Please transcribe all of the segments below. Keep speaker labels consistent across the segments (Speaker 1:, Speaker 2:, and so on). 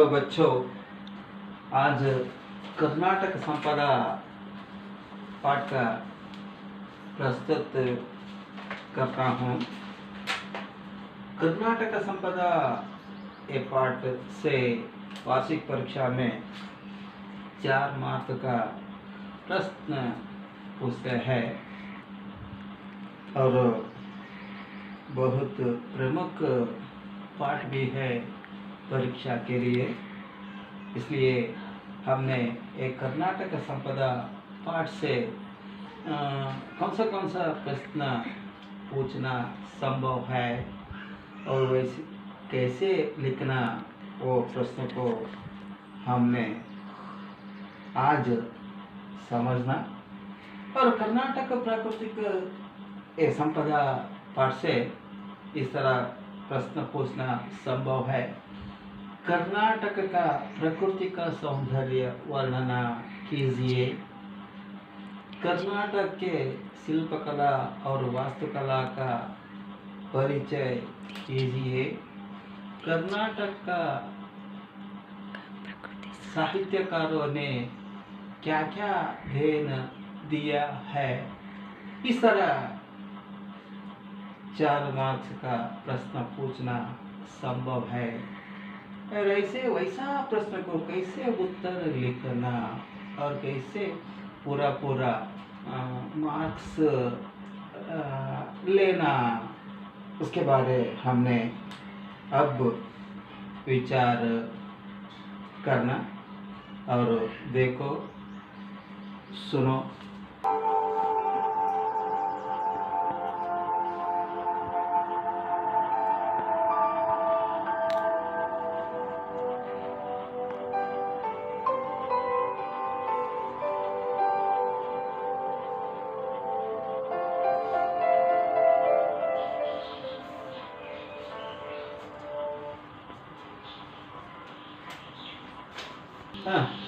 Speaker 1: बच्चों, आज कर्नाटक संपदा पाठ का प्रस्तुत करता हूँ। कर्नाटक संपदा ये पाठ से वार्षिक परीक्षा में 4 मार्क का प्रश्न पूछते हैं और बहुत प्रमुख पाठ भी है परीक्षा के लिए। इसलिए हमने एक कर्नाटक संपदा पाठ से कौन सा प्रश्न पूछना संभव है और वैसे कैसे लिखना, वो प्रश्न को हमने आज समझना। और कर्नाटक प्राकृतिक ये संपदा पाठ से इस तरह प्रश्न पूछना संभव है। कर्नाटक का प्रकृति का सौंदर्य वर्णना कीजिए। कर्नाटक के शिल्पकला और वास्तुकला का परिचय कीजिए। कर्नाटक का साहित्यकारों ने क्या क्या देन दिया है। इस तरह 4 मार्क्स का प्रश्न पूछना संभव है। और ऐसे वैसा प्रश्न को कैसे उत्तर लिखना और कैसे पूरा मार्क्स लेना, उसके बारे हमने अब विचार करना। और देखो, सुनो।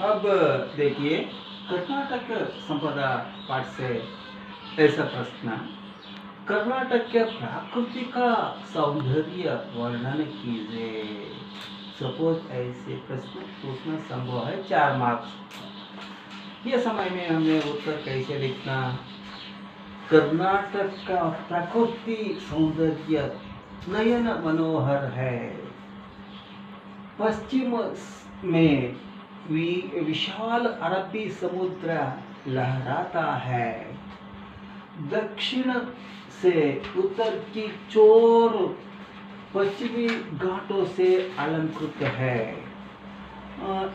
Speaker 1: अब देखिए, कर्नाटक संपदा पाठ से ऐसा प्रश्न, कर्नाटक के प्रकृति का सौंदर्य वर्णन कीजिए। सपोज ऐसे प्रश्न पूछना संभव है। 4 मार्क्स। ये समय में हमें उत्तर कैसे लिखना। कर्नाटक का प्रकृति सौंदर्य नयन मनोहर है। पश्चिम में विशाल अरबी समुद्र लहराता है। दक्षिण से उत्तर की चोर पश्चिमी घाटों से अलंकृत है।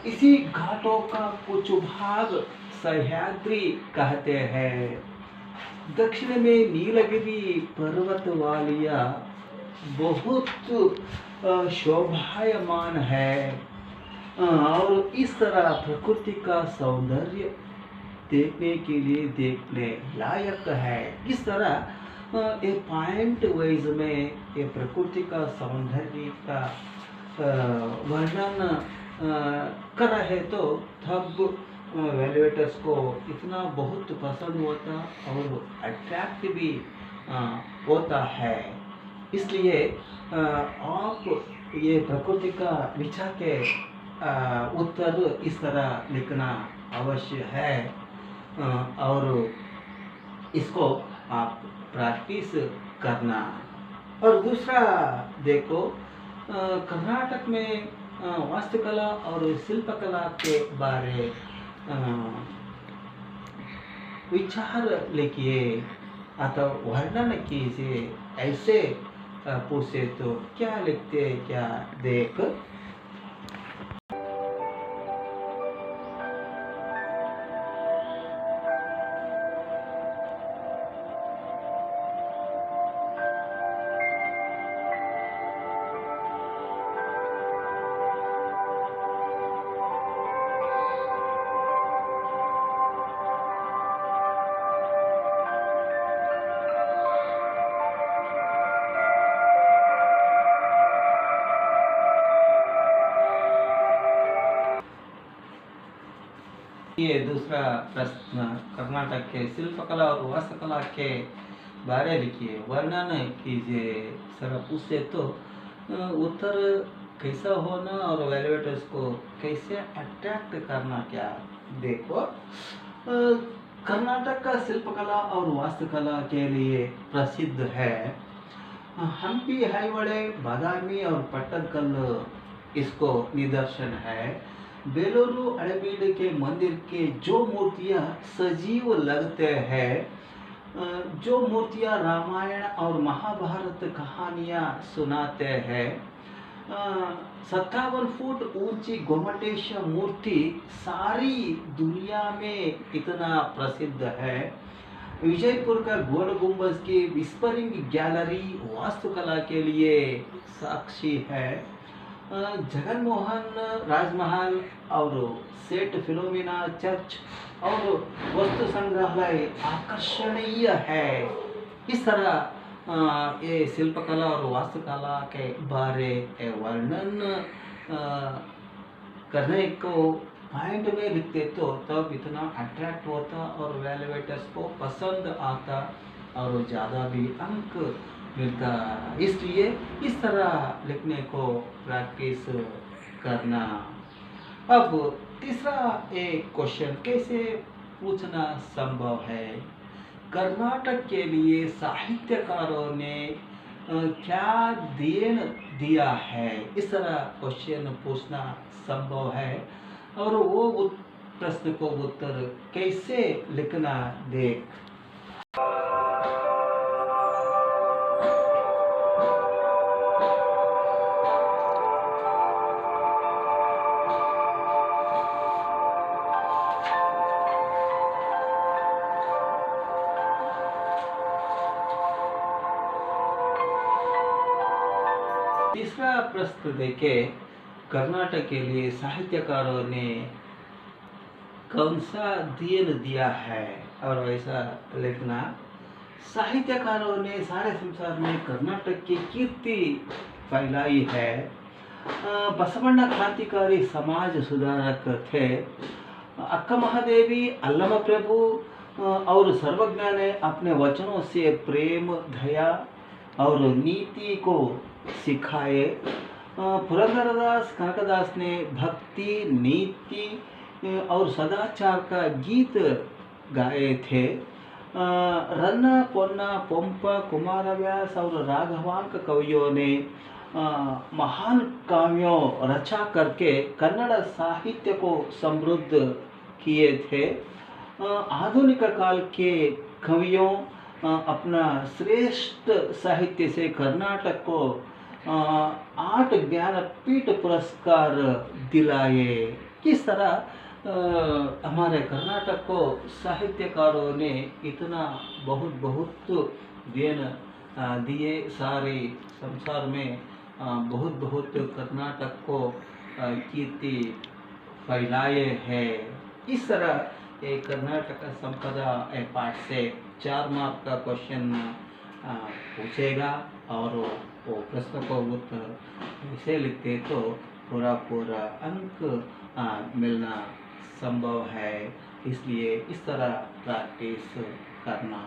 Speaker 1: इसी घाटों का कुछ भाग सह्याद्री कहते हैं। दक्षिण में नीलगिरी पर्वत वालियां बहुत शोभायमान है। और इस तरह प्रकृति का सौंदर्य देखने के लिए देखने लायक है। इस तरह ये पॉइंट वाइज में ये प्रकृति का सौंदर्य का वर्णन कर रहे तो तब वैल्यूएटर्स को इतना बहुत पसंद होता और अट्रैक्ट भी होता है। इसलिए आप ये प्रकृति का विचार के उत्तर इस तरह लिखना अवश्य है और इसको आप प्रैक्टिस करना। और दूसरा देखो, कर्नाटक में वास्तुकला और शिल्पकला के बारे विचार लिखिए अथवा वर्णन कीजिए। ऐसे पूछे तो क्या लिखते, क्या देख। ये दूसरा प्रश्न, कर्नाटक के शिल्पकला और वास्तुकला के बारे लिखिए, वर्णन कीजिए। सर पूछे तो उत्तर कैसा होना और वैल्यूएटर्स को कैसे अट्रैक्ट करना क्या। देखो, कर्नाटक का शिल्पकला और वास्तुकला के लिए प्रसिद्ध है। हम्पी हाइवड़े, बादामी और पट्टदकल इसको निदर्शन है। बेलूरू हड़ेबीड के मंदिर के जो मूर्तियां सजीव लगते हैं, जो मूर्तियां रामायण और महाभारत कहानियां सुनाते हैं। 57 फुट ऊंची गोमटेश मूर्ति सारी दुनिया में इतना प्रसिद्ध है। विजयपुर का गोल गुंबज की विस्परिंग गैलरी वास्तुकला के लिए साक्षी है। जगनमोहन राजमहल और सेठ फिलोमिना चर्च और वस्तु संग्रहालय आकर्षणीय है। इस तरह ये शिल्पकला और वास्तुकला के बारे वर्णन करने को पॉइंट में लिखते तो तब इतना अट्रैक्ट होता और वैल्यूएटर्स को पसंद आता और ज़्यादा भी अंक मिलता। इसलिए इस तरह लिखने को प्रैक्टिस करना। अब तीसरा एक क्वेश्चन कैसे पूछना संभव है। कर्नाटक के लिए साहित्यकारों ने क्या देन दिया है, इस तरह क्वेश्चन पूछना संभव है। और वो प्रश्न को उत्तर कैसे लिखना देख। तीसरा प्रश्न देखें, कर्नाटक के लिए साहित्यकारों ने कौन सा देन दिया है और वैसा लिखना। साहित्यकारों ने सारे संसार में कर्नाटक की कीर्ति फैलाई है। बसवण्ण क्रांतिकारी समाज सुधारक थे। अक्का महादेवी, अल्लम प्रभु और सर्वज्ञ ने अपने वचनों से प्रेम, दया और नीति को सिखाए। पुरंदरदास, कनकदास ने भक्ति, नीति और सदाचार का गीत गाए थे। रन्ना, पोन्ना, पंपा, कुमारव्यास और राघवांक कवियों ने महान काव्यों रचा करके कन्नड़ साहित्य को समृद्ध किए थे। आधुनिक काल के कवियों अपना श्रेष्ठ साहित्य से कर्नाटक को 8 ज्ञानपीठ पुरस्कार दिलाए। किस तरह हमारे कर्नाटक को साहित्यकारों ने इतना बहुत देन दिए। सारे संसार में बहुत कर्नाटक को कीर्ति फैलाए है। इस तरह ये कर्नाटक संपदा पाठ से 4 मार्क का क्वेश्चन पूछेगा और वो प्रश्न को उत्तर इसे लिखते तो पूरा अंक मिलना संभव है। इसलिए इस तरह प्रैक्टिस करना।